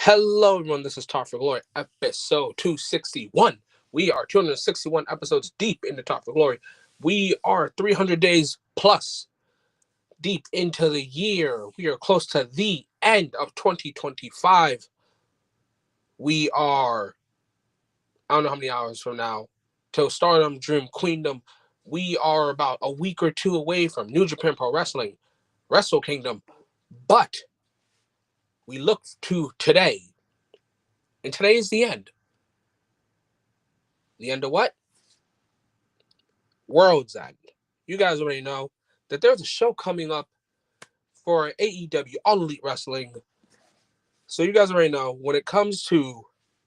Hello, everyone. This is Talk for Glory, episode 261. We are 261 episodes deep into Talk for Glory. We are 300 days plus deep into the year. We are close to the end of 2025. We are, I don't know how many hours from now, till Stardom, Dream, Queendom. We are about a week or two away from New Japan Pro Wrestling, Wrestle Kingdom. But we look to today. And today is the end. The end of what? World's End. You guys already know that there's a show coming up for AEW, All Elite Wrestling. So you guys already know when it comes to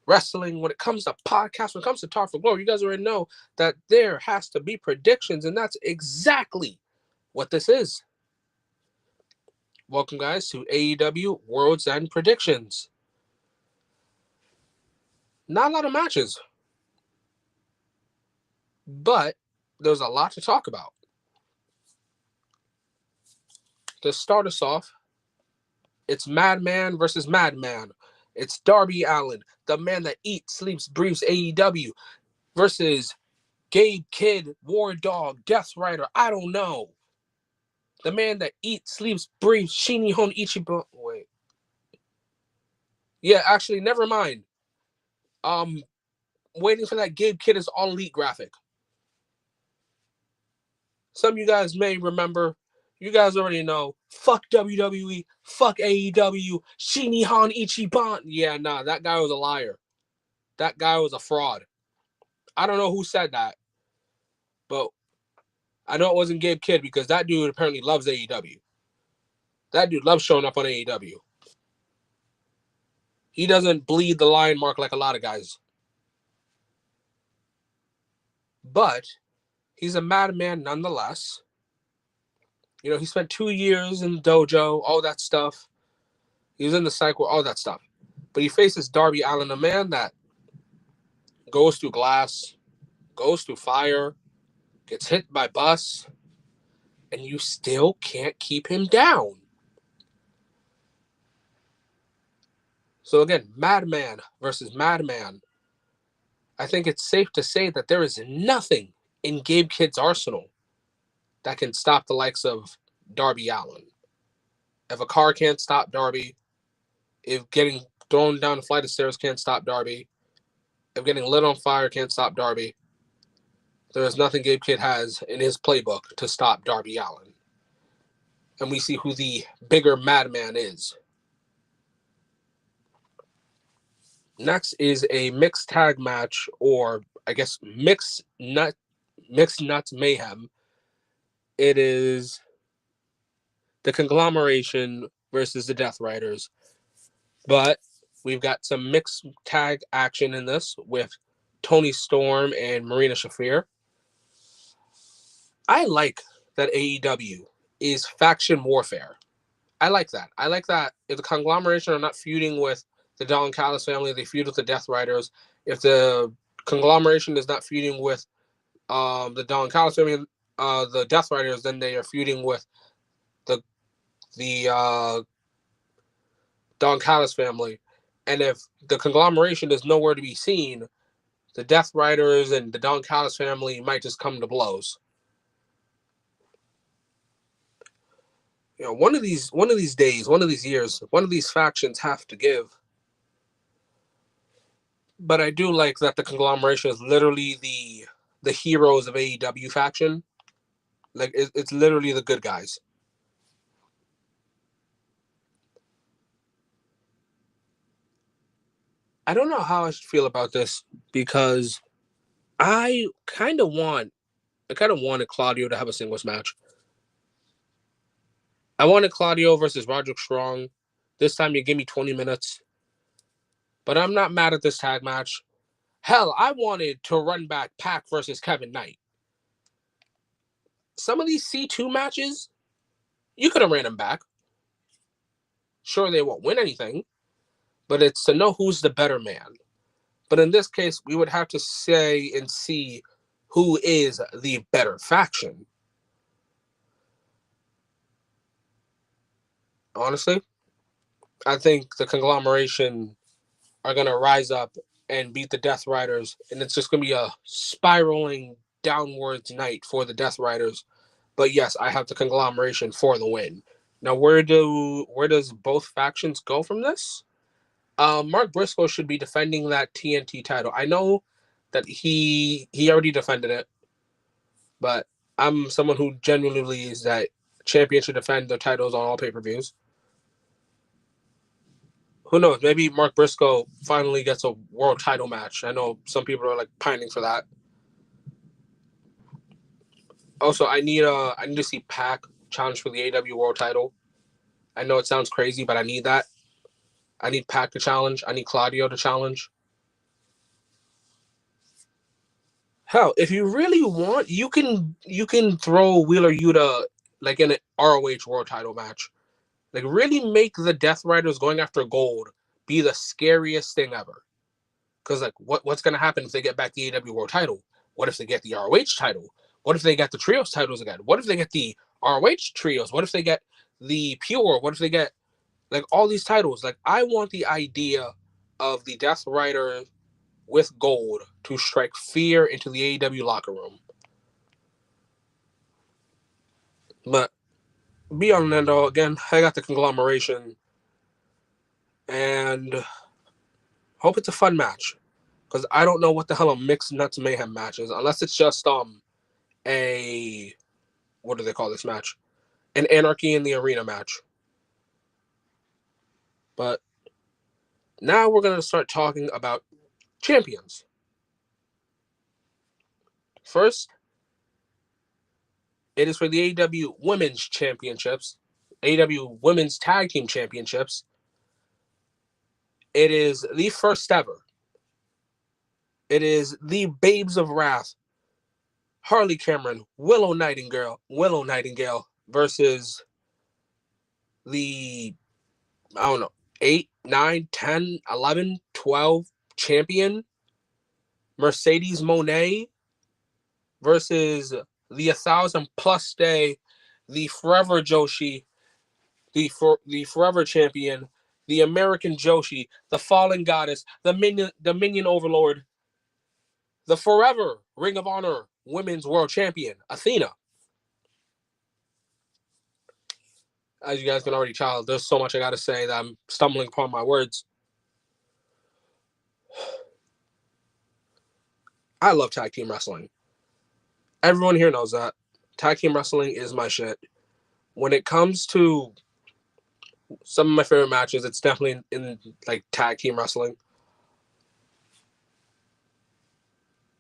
wrestling, when it comes to podcasts, when it comes to Talk for Glory, you guys already know that there has to be predictions, and that's exactly what this is. Welcome, guys, to AEW World's End Predictions. Not a lot of matches, but there's a lot to talk about. To start us off, it's Madman versus Madman. It's Darby Allin, the man that eats, sleeps, breathes AEW, versus Gabe Kidd, War Dog, Death Rider, I don't know. The man that eats, sleeps, breathes Shinihon Ichiban. Wait. Yeah, actually, never mind. Waiting for that Gabe Kidd is All Elite graphic. Some of you guys may remember. You guys already know. Fuck WWE. Fuck AEW. Shinihon Ichiban. Yeah, nah, that guy was a liar. That guy was a fraud. I don't know who said that, but I know it wasn't Gabe Kidd because that dude apparently loves AEW. That dude loves showing up on AEW. He doesn't bleed the lion mark like a lot of guys. But he's a madman nonetheless. You know, he spent 2 years in the dojo, all that stuff. He was in the cycle, all that stuff. But he faces Darby Allin, a man that goes through glass, goes through fire, gets hit by bus, and you still can't keep him down. So again, Madman versus Madman. I think it's safe to say that there is nothing in Gabe Kidd's arsenal that can stop the likes of Darby Allin. If a car can't stop Darby, if getting thrown down a flight of stairs can't stop Darby, if getting lit on fire can't stop Darby, there is nothing Gabe Kidd has in his playbook to stop Darby Allin. And we see who the bigger madman is. Next is a mixed tag match, or I guess mixed nuts mayhem. It is the Conglomeration versus the Death Riders. But we've got some mixed tag action in this with Tony Storm and Marina Shafir. I like that AEW is faction warfare. I like that. I like that if the Conglomeration are not feuding with the Don Callis family, they feud with the Death Riders. If the Conglomeration is not feuding with the Don Callis family, the Death Riders, then they are feuding with the Don Callis family. And if the Conglomeration is nowhere to be seen, the Death Riders and the Don Callis family might just come to blows. You know, one of these days, one of these years, one of these factions have to give. But I do like that the Conglomeration is literally the heroes of AEW faction. Like, it's literally the good guys. I don't know how I should feel about this because I kind of wanted Claudio to have a singles match. I wanted Claudio versus Roderick Strong. This time you give me 20 minutes. But I'm not mad at this tag match. Hell, I wanted to run back Pac versus Kevin Knight. Some of these C2 matches, you could have ran them back. Sure, they won't win anything, but it's to know who's the better man. But in this case, we would have to say and see who is the better faction. Honestly, I think the Conglomeration are going to rise up and beat the Death Riders, and it's just going to be a spiraling downwards night for the Death Riders. But yes, I have the conglomeration for the win. Now, where does both factions go from this? Mark Briscoe should be defending that TNT title. I know that he already defended it, but I'm someone who genuinely believes that champions should defend their titles on all pay-per-views. Who knows? Maybe Mark Briscoe finally gets a world title match. I know some people are like pining for that. Also, I need to see Pac challenge for the AEW world title. I know it sounds crazy, but I need that. I need Pac to challenge. I need Claudio to challenge. Hell, if you really want, you can throw Wheeler Yuta like in an ROH world title match. Like really make the Death Riders going after gold be the scariest thing ever. Because like what's gonna happen if they get back the AEW world title? What if they get the ROH title? What if they get the trios titles again? What if they get the ROH trios? What if they get the pure? What if they get like all these titles? Like I want the idea of the Death Rider with gold to strike fear into the AEW locker room. But beyond that, though, again, I got the conglomeration and hope it's a fun match. Because I don't know what the hell a Mixed Nuts Mayhem match is, unless it's just a what do they call this match? An Anarchy in the Arena match. But now we're gonna start talking about champions. First, it is for the AEW Women's Championships, AEW Women's Tag Team Championships. It is the first ever. It is the Babes of Wrath, Harley Cameron, Willow Nightingale versus the, I don't know, 8, 9, 10, 11, 12 champion, Mercedes Moné versus the 1,000+ day, the Forever Joshi, the Forever Champion, the American Joshi, the Fallen Goddess, the Minion Overlord, the Forever Ring of Honor Women's World Champion, Athena. As you guys can already tell, there's so much I gotta say that I'm stumbling upon my words. I love tag team wrestling. Everyone here knows that. Tag team wrestling is my shit. When it comes to some of my favorite matches, it's definitely in like tag team wrestling.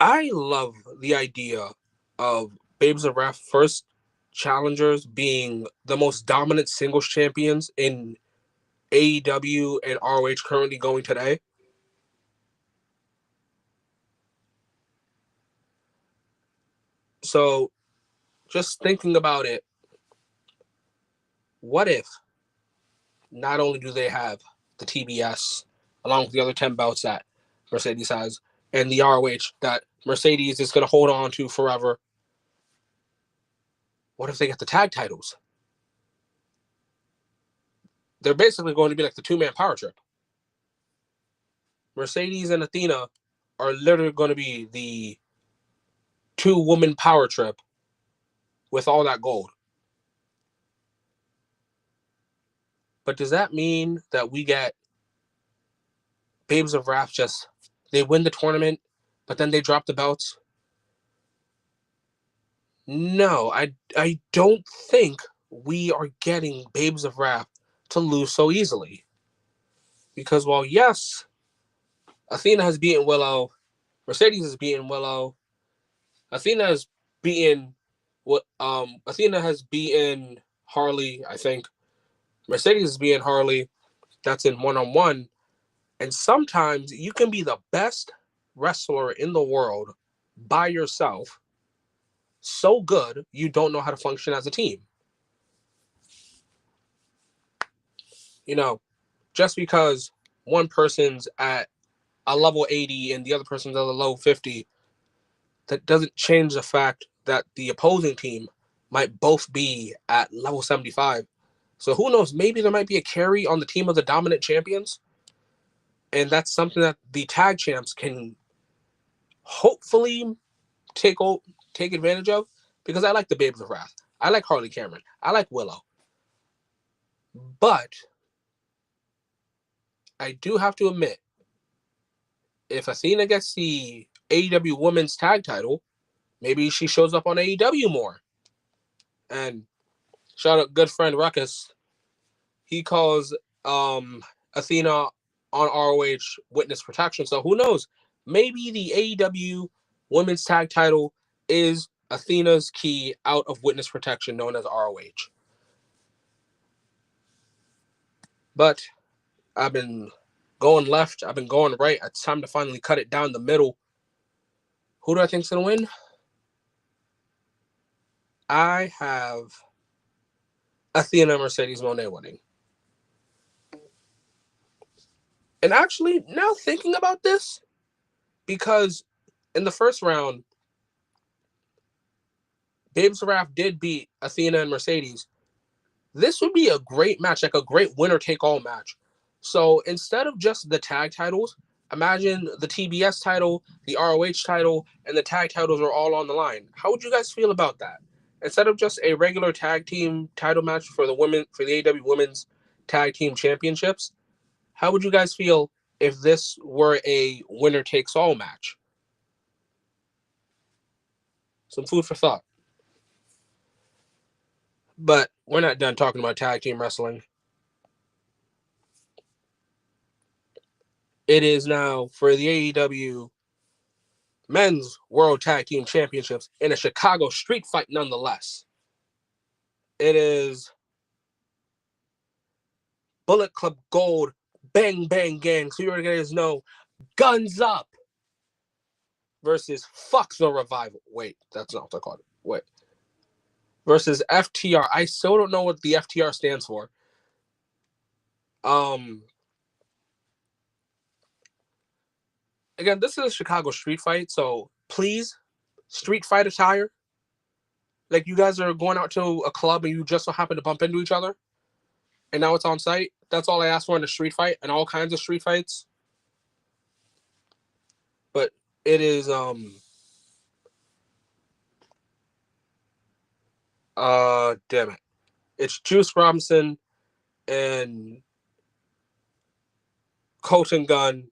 I love the idea of Babes of Wrath first challengers being the most dominant singles champions in AEW and ROH currently going today. So just thinking about it, what if not only do they have the TBS along with the other 10 belts that Mercedes has and the ROH that Mercedes is going to hold on to forever, what if they get the tag titles? They're basically going to be like the two-man power trip. Mercedes and Athena are literally going to be the two-woman power trip with all that gold. But does that mean that we get Babes of Wrath just, they win the tournament, but then they drop the belts? No, I don't think we are getting Babes of Wrath to lose so easily. Because while yes, Athena has beaten Willow, Mercedes has beaten Willow, Athena has beaten Harley, I think. Mercedes is beating Harley. That's in one-on-one. And sometimes you can be the best wrestler in the world by yourself, so good you don't know how to function as a team. You know, just because one person's at a level 80 and the other person's at a low 50, that doesn't change the fact that the opposing team might both be at level 75. So who knows, maybe there might be a carry on the team of the dominant champions. And that's something that the tag champs can hopefully take advantage of, because I like the Babes of Wrath. I like Harley Cameron. I like Willow. But I do have to admit, if Athena gets the AEW Women's Tag title, maybe she shows up on AEW more. And shout out good friend Ruckus. He calls Athena on ROH witness protection. So who knows? Maybe the AEW Women's Tag title is Athena's key out of witness protection, known as ROH. But I've been going left. I've been going right. It's time to finally cut it down the middle. Who do I think's going to win? I have Athena Mercedes Moné winning. And actually, now thinking about this, because in the first round, Babes Wrath did beat Athena and Mercedes. This would be a great match, like a great winner-take-all match. So instead of just the tag titles, imagine the TBS title, the ROH title, and the tag titles are all on the line. How would you guys feel about that? Instead of just a regular tag team title match for the AEW Women's Tag Team Championships, how would you guys feel if this were a winner-takes-all match? Some food for thought. But we're not done talking about tag team wrestling. It is now for the AEW Men's World Tag Team Championships in a Chicago street fight nonetheless. It is Bullet Club Gold, Bang Bang Gang, so you already guys know, Guns Up versus Fuck the Revival. Wait, that's not what I called it. Wait. Versus FTR. I still don't know what the FTR stands for. Again, this is a Chicago street fight, so please, street fight attire. Like you guys are going out to a club and you just so happen to bump into each other, and now it's on site. That's all I asked for in a street fight, and all kinds of street fights. But it is damn it. It's Juice Robinson and Colton Gunn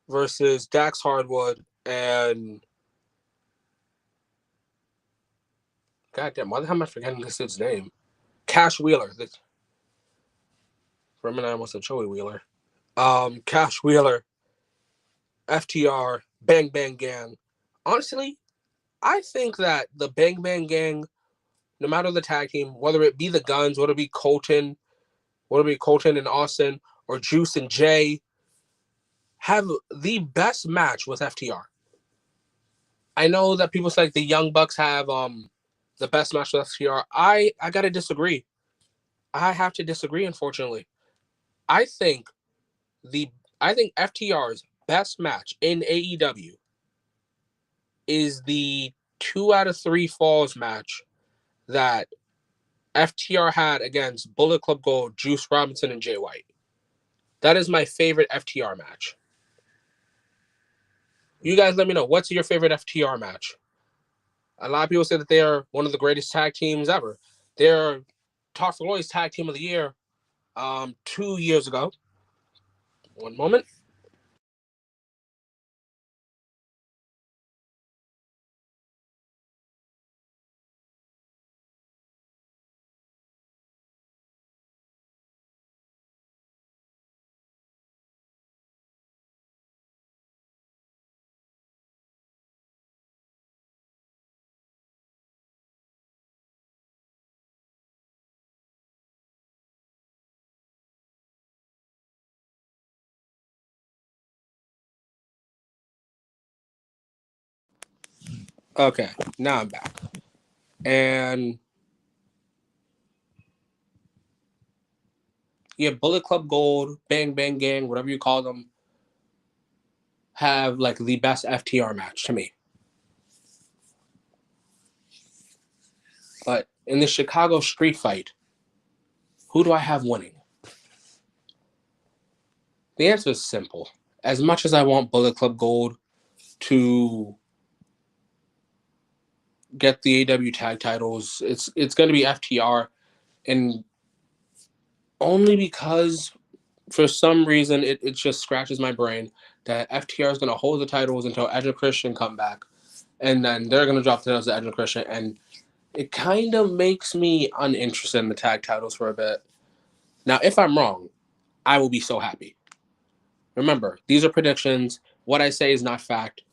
versus Dax Hardwood and goddamn, why the hell am I forgetting this dude's name? Cash Wheeler. For a minute I almost said Joey Wheeler. Cash Wheeler, FTR, Bang Bang Gang. Honestly, I think that the Bang Bang Gang, no matter the tag team, whether it be the Guns, whether it be Colton and Austin, or Juice and Jay, have the best match with FTR. I know that people say like the Young Bucks have the best match with FTR. I gotta disagree. I have to disagree, unfortunately. I think FTR's best match in AEW is the 2 out of 3 falls match that FTR had against Bullet Club Gold, Juice Robinson, and Jay White. That is my favorite FTR match. You guys let me know, what's your favorite FTR match? A lot of people say that they are one of the greatest tag teams ever. They're Talk for Glory's Tag Team of the Year 2 years ago. One moment. Okay, now I'm back. And yeah, Bullet Club Gold, Bang Bang Gang, whatever you call them, have like the best FTR match to me. But in the Chicago street fight, who do I have winning? The answer is simple. As much as I want Bullet Club Gold to get the AEW tag titles, it's going to be FTR, and only because for some reason it just scratches my brain that FTR is going to hold the titles until Edge and Christian come back, and then they're going to drop the titles to Edge and Christian, and it kind of makes me uninterested in the tag titles for a bit. Now, if I'm wrong, I will be so happy. Remember, these are predictions. What I say is not fact.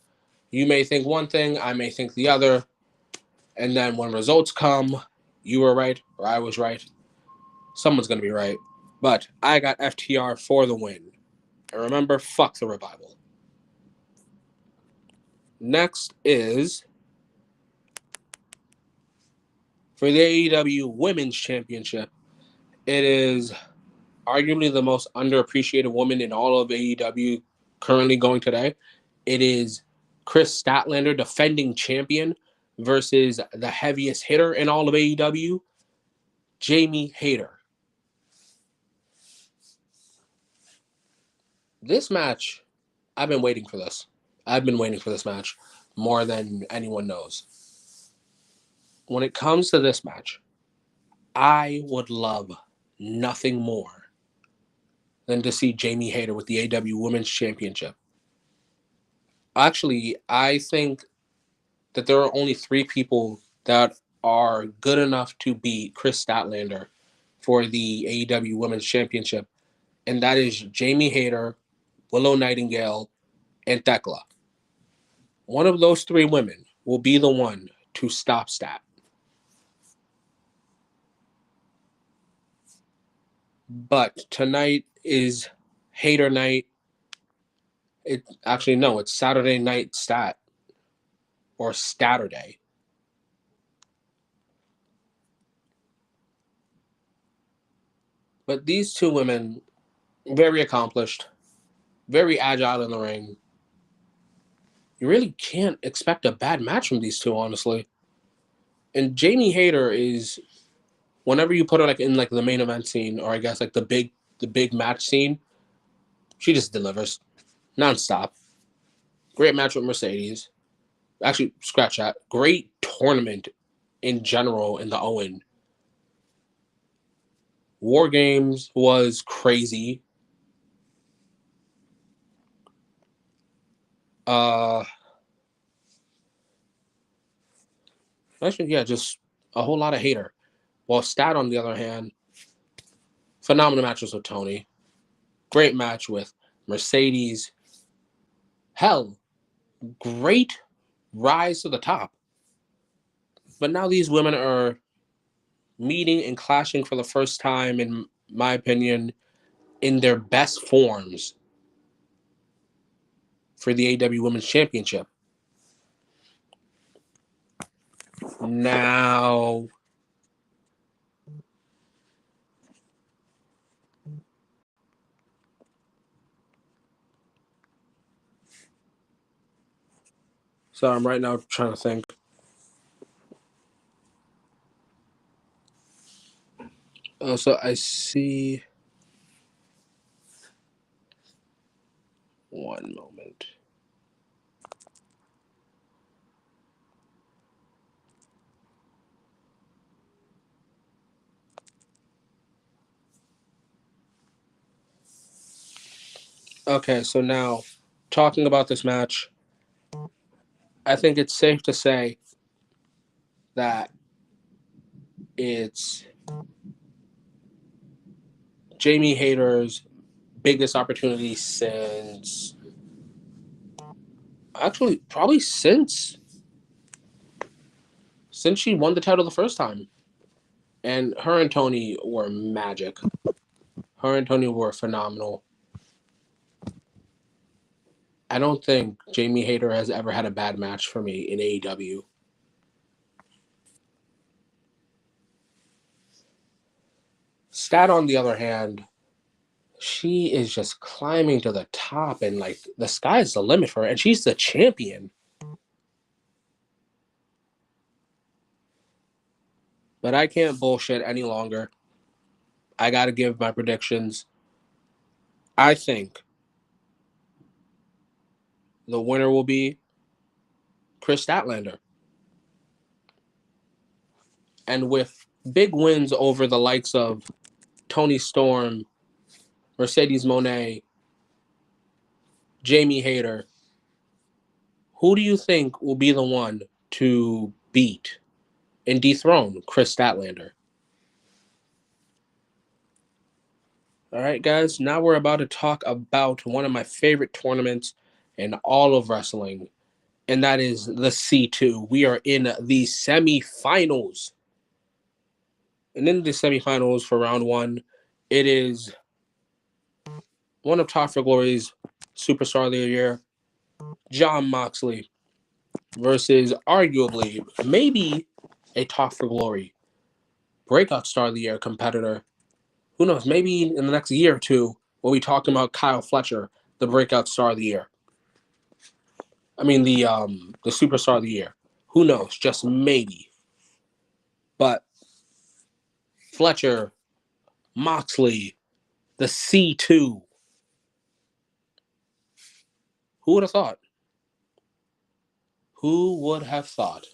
You may think one thing, I may think the other, and then when results come, you were right or I was right. Someone's going to be right. But I got FTR for the win. And remember, fuck the revival. Next is for the AEW Women's Championship. It is arguably the most underappreciated woman in all of AEW currently going today. It is Chris Statlander, defending champion, versus the heaviest hitter in all of AEW, Jamie Hayter. This match, I've been waiting for this. I've been waiting for this match more than anyone knows. When it comes to this match, I would love nothing more than to see Jamie Hayter with the AEW Women's Championship. Actually, I think that there are only 3 people that are good enough to beat Chris Statlander for the AEW Women's Championship, and that is Jamie Hayter, Willow Nightingale, and Thekla. One of those 3 women will be the one to stop Stat. But tonight is Hayter night. It's Saturday night Stat, or Saturday. But these 2 women, very accomplished, very agile in the ring. You really can't expect a bad match from these 2, honestly. And Jamie Hayter is, whenever you put her in the main event scene, or I guess the big match scene, she just delivers nonstop. Great match with Mercedes. Actually, scratch that. Great tournament in general in the Owen. War Games was crazy. Actually, yeah, just a whole lot of Hayter. While Stat, on the other hand, phenomenal matches with Tony. Great match with Mercedes. Hell, great rise to the top. But now these women are meeting and clashing for the first time, in my opinion, in their best forms for the AEW Women's Championship. Now, so I'm right now trying to think. So I see. One moment. Okay, so now, talking about this match, I think it's safe to say that it's Jamie Hayter's biggest opportunity since, actually, probably since she won the title the first time. And her and Tony were magic. Her and Tony were phenomenal. I don't think Jamie Hayter has ever had a bad match for me in AEW. Stat, on the other hand, she is just climbing to the top, and the sky's the limit for her, and she's the champion. But I can't bullshit any longer. I gotta give my predictions. I think the winner will be Chris Statlander. And with big wins over the likes of Tony Storm, Mercedes Moné, Jamie Hayter, who do you think will be the one to beat and dethrone Chris Statlander? All right, guys, now we're about to talk about one of my favorite tournaments in all of wrestling, and that is the C2. We are in the semifinals. And in the semifinals for round one, it is one of Top for Glory's Superstar of the Year, Jon Moxley, versus arguably maybe a Top for Glory Breakout Star of the Year competitor. Who knows? Maybe in the next year or two, we'll be talking about Kyle Fletcher, the Breakout Star of the Year. I mean the Superstar of the Year. Who knows? Just maybe. But Fletcher, Moxley, the C2. Who would have thought? Who would have thought?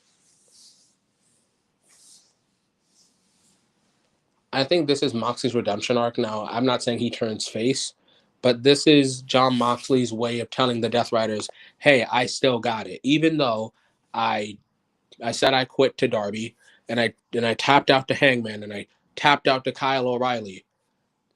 I think this is Moxley's redemption arc now. I'm not saying he turns face, but this is Jon Moxley's way of telling the Death Riders, hey, I still got it. Even though I said I quit to Darby and I tapped out to Hangman and I tapped out to Kyle O'Reilly,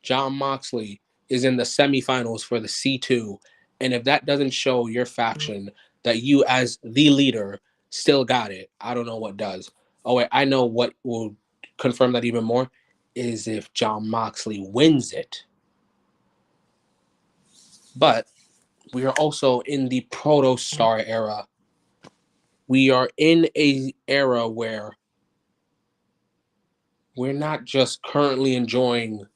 Jon Moxley is in the semifinals for the C2. And if that doesn't show your faction that you as the leader still got it, I don't know what does. Oh, wait, I know what will confirm that even more is if Jon Moxley wins it. But we are also in the proto-star era. We are in an era where we're not just currently enjoying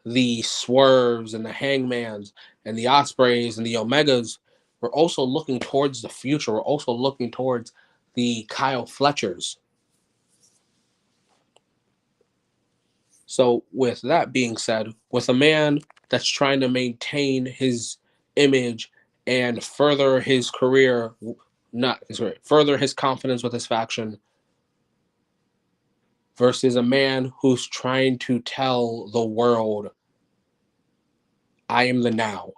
the Swerves and the Hangmans and the Ospreys and the Omegas. We're also looking towards the future. We're also looking towards the Kyle Fletchers. So with that being said, with a man that's trying to maintain his image and further his career, further his confidence with his faction, versus a man who's trying to tell the world, I am the now.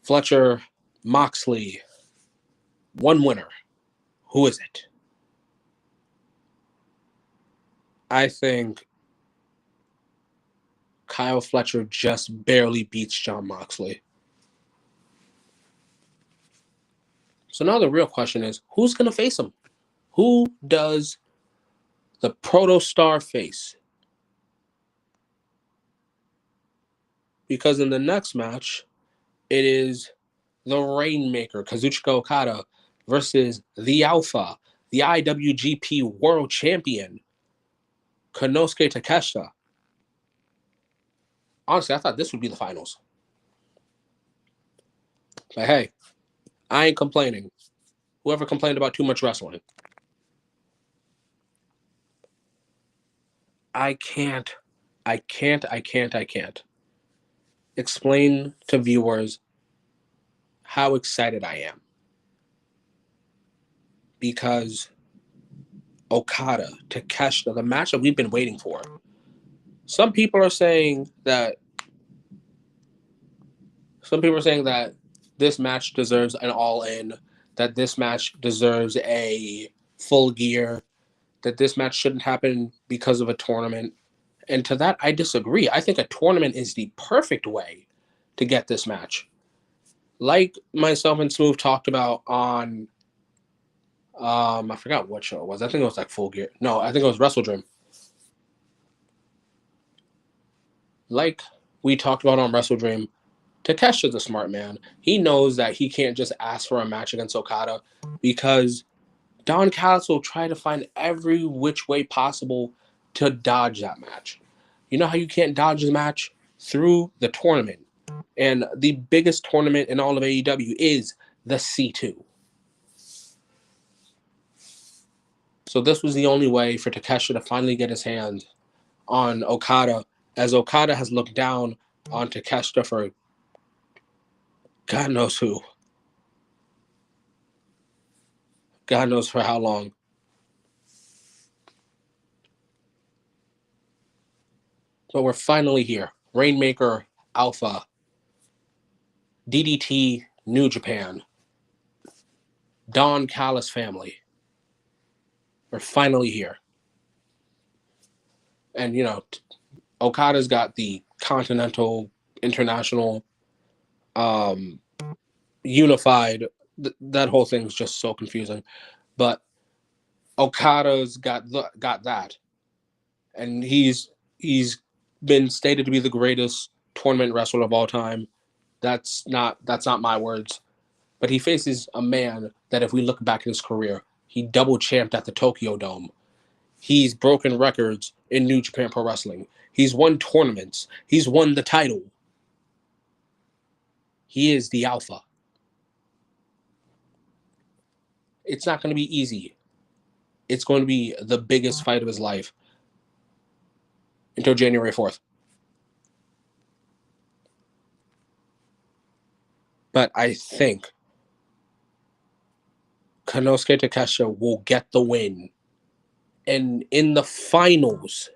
Fletcher, Moxley, one winner. Who is it? I think Kyle Fletcher just barely beats Jon Moxley. So now the real question is, who's going to face him? Who does the proto-star face? Because in the next match, it is the Rainmaker, Kazuchika Okada, versus the Alpha, the IWGP World Champion, Konosuke Takeshita. Honestly, I thought this would be the finals. But hey, I ain't complaining. Whoever complained about too much wrestling. I can't explain to viewers how excited I am. Because Okada, Takeshita, the match that we've been waiting for. Some people are saying that this match deserves an all-in, that this match deserves a full gear, that this match shouldn't happen because of a tournament. And to that, I disagree. I think a tournament is the perfect way to get this match. Like myself and Smoove talked about on, I forgot what show it was. I think it was like Full Gear. No, I think it was Wrestle Dream. Like we talked about on Wrestle Dream, Takeshi's a smart man. He knows that he can't just ask for a match against Okada because Don Callis will try to find every which way possible to dodge that match. You know how you can't dodge the match? Through the tournament. And the biggest tournament in all of AEW is the C2. So this was the only way for Takeshi to finally get his hands on Okada, as Okada has looked down on Takeshita for God knows who. God knows for how long. But we're finally here. Rainmaker, Alpha, DDT, New Japan, Don Callis family. We're finally here. And, you know, Okada's got the Continental, International, Unified. That whole thing's just so confusing. But Okada's got that. And he's been stated to be the greatest tournament wrestler of all time. That's not my words. But he faces a man that, if we look back at his career, he double champed at the Tokyo Dome. He's broken records in New Japan Pro Wrestling. He's won tournaments. He's won the title. He is the Alpha. It's not going to be easy. It's going to be the biggest fight of his life until January 4th. But I think Konosuke Takeshita will get the win. And in the finals,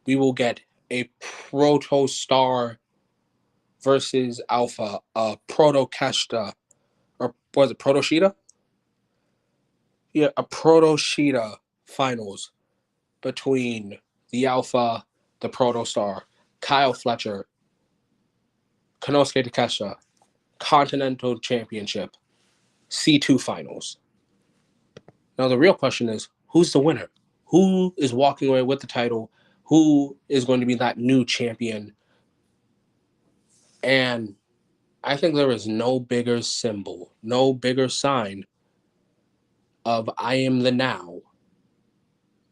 we will get a Proto Star versus Alpha, Proto Kashta, or was it Proto Shida? Yeah, a Proto Shida finals between the Alpha, the Proto Star, Kyle Fletcher, Konosuke Takeshita, Continental Championship, C2 finals. Now the real question is, who's the winner? Who is walking away with the title? Who is going to be that new champion? And I think there is no bigger symbol, no bigger sign of I am the now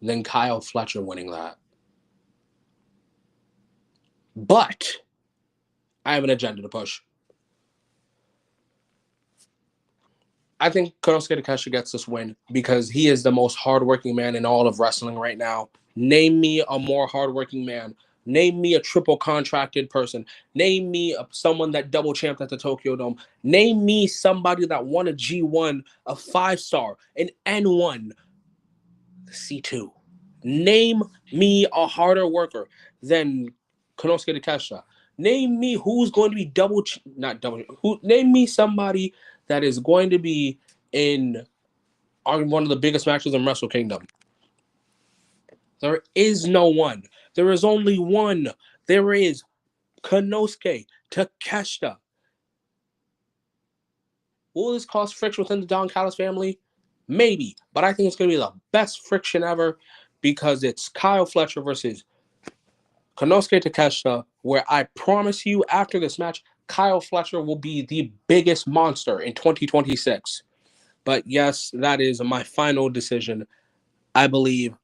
than Kyle Fletcher winning that. But I have an agenda to push. I think Konosuke Takeshita gets this win because he is the most hardworking man in all of wrestling right now. Name me a more hardworking man. Name me a triple contracted person. Name me someone that double champed at the Tokyo Dome. Name me somebody that won a G1, a 5-star, an N1, C2. Name me a harder worker than Konosuke Takeshita. Name me who's going to be name me somebody that is going to be in one of the biggest matches in Wrestle Kingdom. There is no one. There is only one. There is Konosuke Takeshita. Will this cause friction within the Don Callis family? Maybe, but I think it's going to be the best friction ever because it's Kyle Fletcher versus Konosuke Takeshita, where I promise you after this match, Kyle Fletcher will be the biggest monster in 2026. But yes, that is my final decision. I believe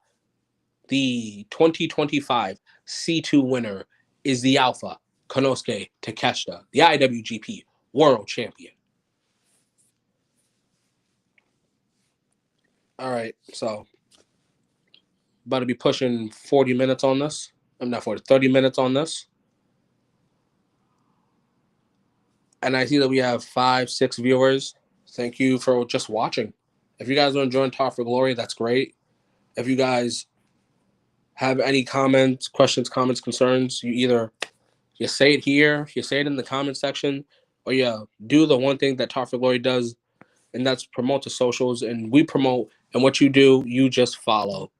the 2025 C2 winner is the Alpha, Konosuke Takeshita, the IWGP World Champion. All right, so about to be pushing 40 minutes on this. I'm not 40, 30 minutes on this. And I see that we have 5, 6 viewers. Thank you for just watching. If you guys are enjoying Talk for Glory, that's great. If you guys have any comments, questions, concerns, you say it here, you say it in the comment section, or you do the one thing that Talk for Glory does, and that's promote the socials. And we promote, and what you do, you just follow.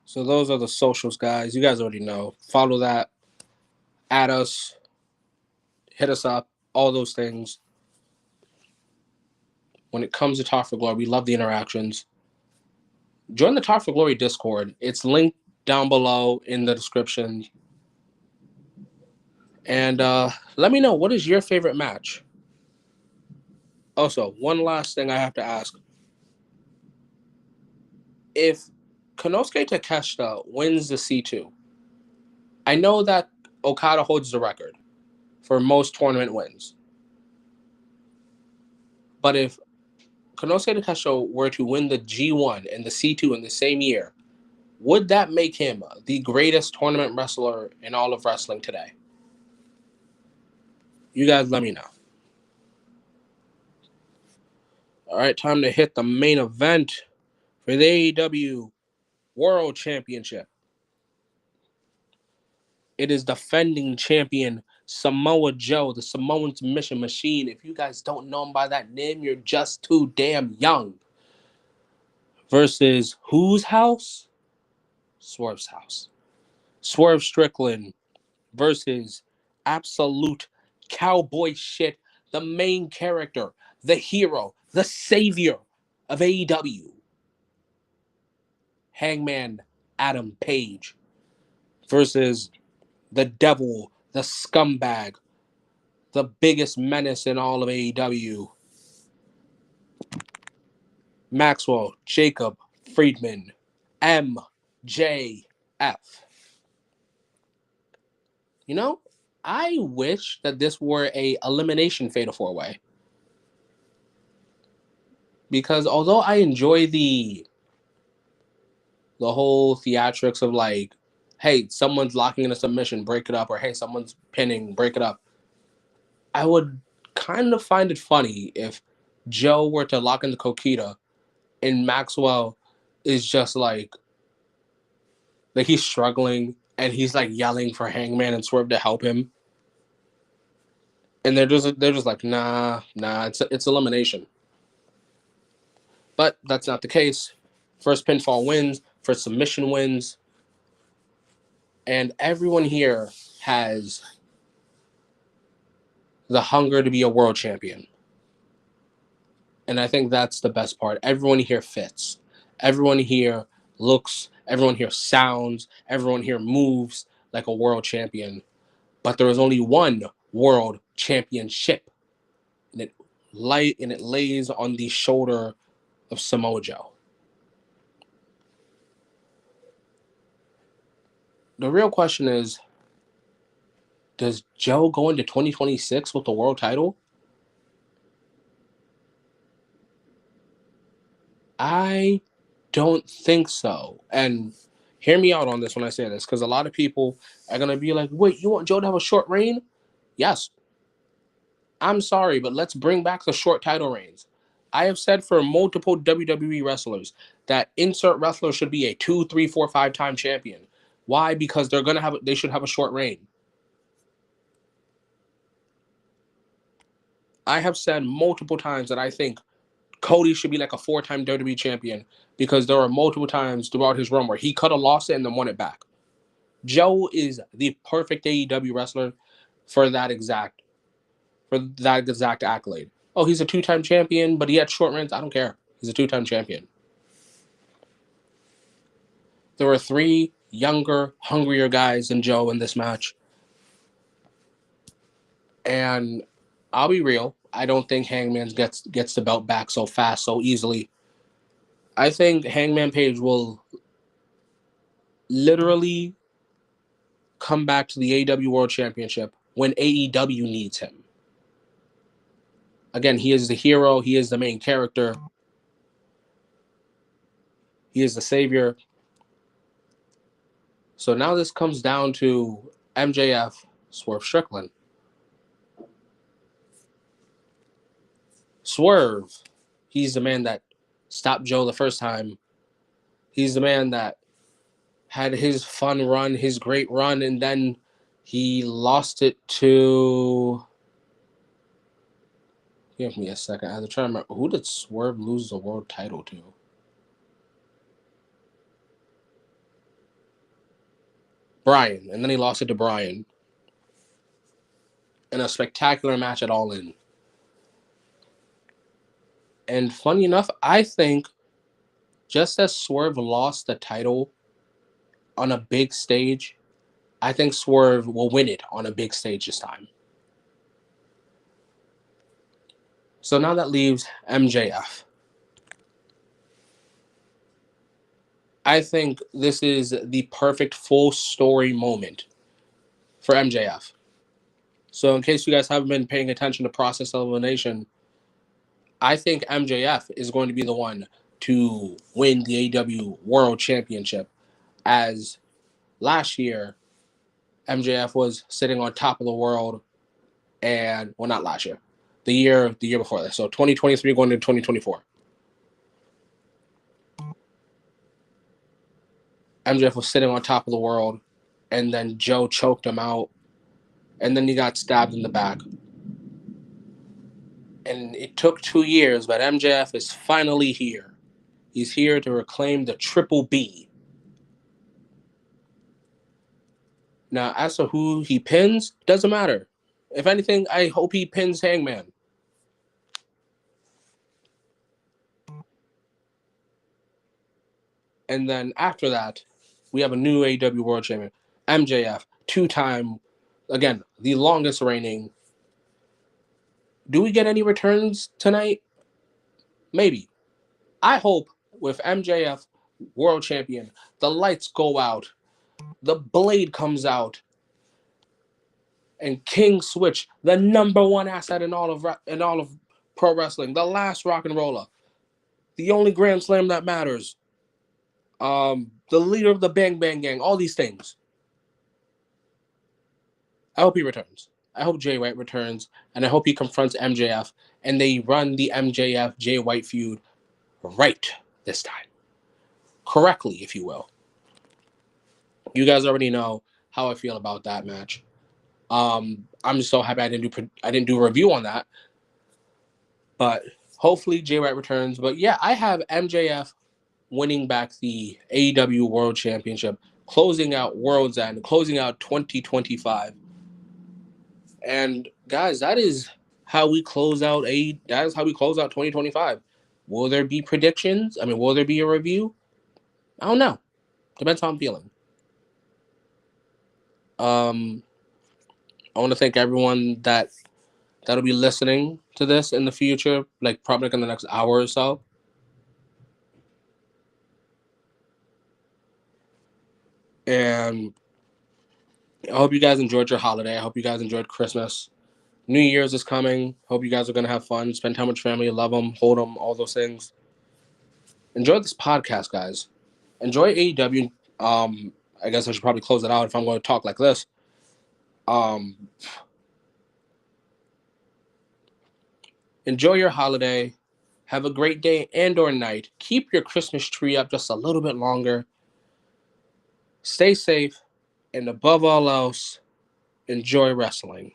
So those are the socials, guys. You guys already know. Follow that. Add us. Hit us up. All those things. When it comes to Talk for Glory, we love the interactions. Join the Talk for Glory Discord. It's linked down below in the description. And let me know, what is your favorite match? Also, one last thing I have to ask. If Konosuke Takeshita wins the C2. I know that Okada holds the record for most tournament wins. But if Konosuke Takeshita were to win the G1 and the C2 in the same year, would that make him the greatest tournament wrestler in all of wrestling today? You guys let me know. All right, time to hit the main event for the AEW World Championship. It is defending champion Samoa Joe, the Samoan submission machine. If you guys don't know him by that name, you're just too damn young. Versus whose house? Swerve's house. Swerve Strickland versus absolute cowboy shit, the main character, the hero, the savior of AEW. Hangman Adam Page versus the devil, the scumbag, the biggest menace in all of AEW. Maxwell Jacob Friedman, MJF. You know, I wish that this were a elimination fatal 4-way. Because although I enjoy the whole theatrics of like, hey, someone's locking in a submission, break it up, or hey, someone's pinning, break it up, I would kind of find it funny if Joe were to lock in the Kokita and Maxwell is just like he's struggling and he's like yelling for Hangman and Swerve to help him. And they're just like, nah, it's elimination. But that's not the case. First pinfall wins, first submission wins, and everyone here has the hunger to be a world champion. And I think that's the best part. Everyone here fits. Everyone here looks, everyone here sounds, everyone here moves like a world champion. But there is only one world championship. And it lays on the shoulder of Samoa Joe. The real question is, does Joe go into 2026 with the world title? I don't think so. And hear me out on this when I say this, because a lot of people are going to be like, wait, you want Joe to have a short reign? Yes. I'm sorry, but let's bring back the short title reigns. I have said for multiple WWE wrestlers that insert wrestler should be a 2, 3, 4, 5-time champion. Why? Because they should have a short reign. I have said multiple times that I think Cody should be like a 4-time WWE champion because there are multiple times throughout his run where he could have lost it and then won it back. Joe is the perfect AEW wrestler for that exact accolade. Oh, he's a 2-time champion, but he had short reigns. I don't care. He's a 2-time champion. There were 3 younger, hungrier guys than Joe in this match. And I'll be real, I don't think Hangman gets the belt back so fast, so easily. I think Hangman Page will literally come back to the AEW World Championship when AEW needs him. Again, he is the hero. He is the main character. He is the savior. So now this comes down to MJF, Swerve Strickland. Swerve, he's the man that stopped Joe the first time. He's the man that had his fun run, his great run, and then he lost it to... Give me a second. I have to try to remember. Who did Swerve lose the world title to? Bryan. And then he lost it to Bryan. In a spectacular match at All In. And funny enough, I think just as Swerve lost the title on a big stage, I think Swerve will win it on a big stage this time. So now that leaves MJF. I think this is the perfect full story moment for MJF. So, in case you guys haven't been paying attention to Process Elimination, I think MJF is going to be the one to win the AEW World Championship. As last year, MJF was sitting on top of the world, and well, not last year, the year before that. So 2023 going into 2024. MJF was sitting on top of the world, and then Joe choked him out, and then he got stabbed in the back. And it took 2 years, but MJF is finally here. He's here to reclaim the Triple B. Now, as to who he pins, doesn't matter. If anything, I hope he pins Hangman. And then after that, we have a new AEW World Champion, MJF, 2-time, again, the longest reigning. Do we get any returns tonight? Maybe. I hope with MJF World Champion, the lights go out, the blade comes out, and King Switch, the number one asset in all of pro wrestling, the last rock and roller, the only Grand Slam that matters, the leader of the Bang Bang Gang, all these things. I hope he returns. I hope Jay White returns, and I hope he confronts MJF, and they run the MJF Jay White feud right this time. Correctly, if you will. You guys already know how I feel about that match. I'm just so happy I didn't do a review on that. But hopefully Jay White returns. But yeah, I have MJF winning back the AEW World Championship, closing out World's End, closing out 2025. And guys, that is how we close out 2025. Will there be predictions? I mean, will there be a review? I don't know. Depends how I'm feeling. I want to thank everyone that'll be listening to this in the future, like probably in the next hour or so. And I hope you guys enjoyed your holiday. I hope you guys enjoyed Christmas. New Year's is coming. Hope you guys are going to have fun, spend time with your family, love them, hold them, all those things. Enjoy this podcast, guys. Enjoy AEW. I guess I should probably close it out if I'm going to talk like this. Enjoy your holiday. Have a great day and or night. Keep your Christmas tree up just a little bit longer. Stay safe. And above all else, enjoy wrestling.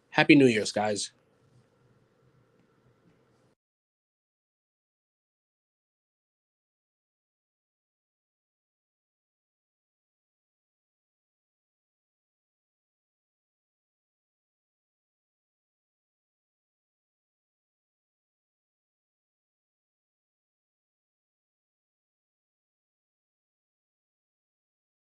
Happy New Year's, guys.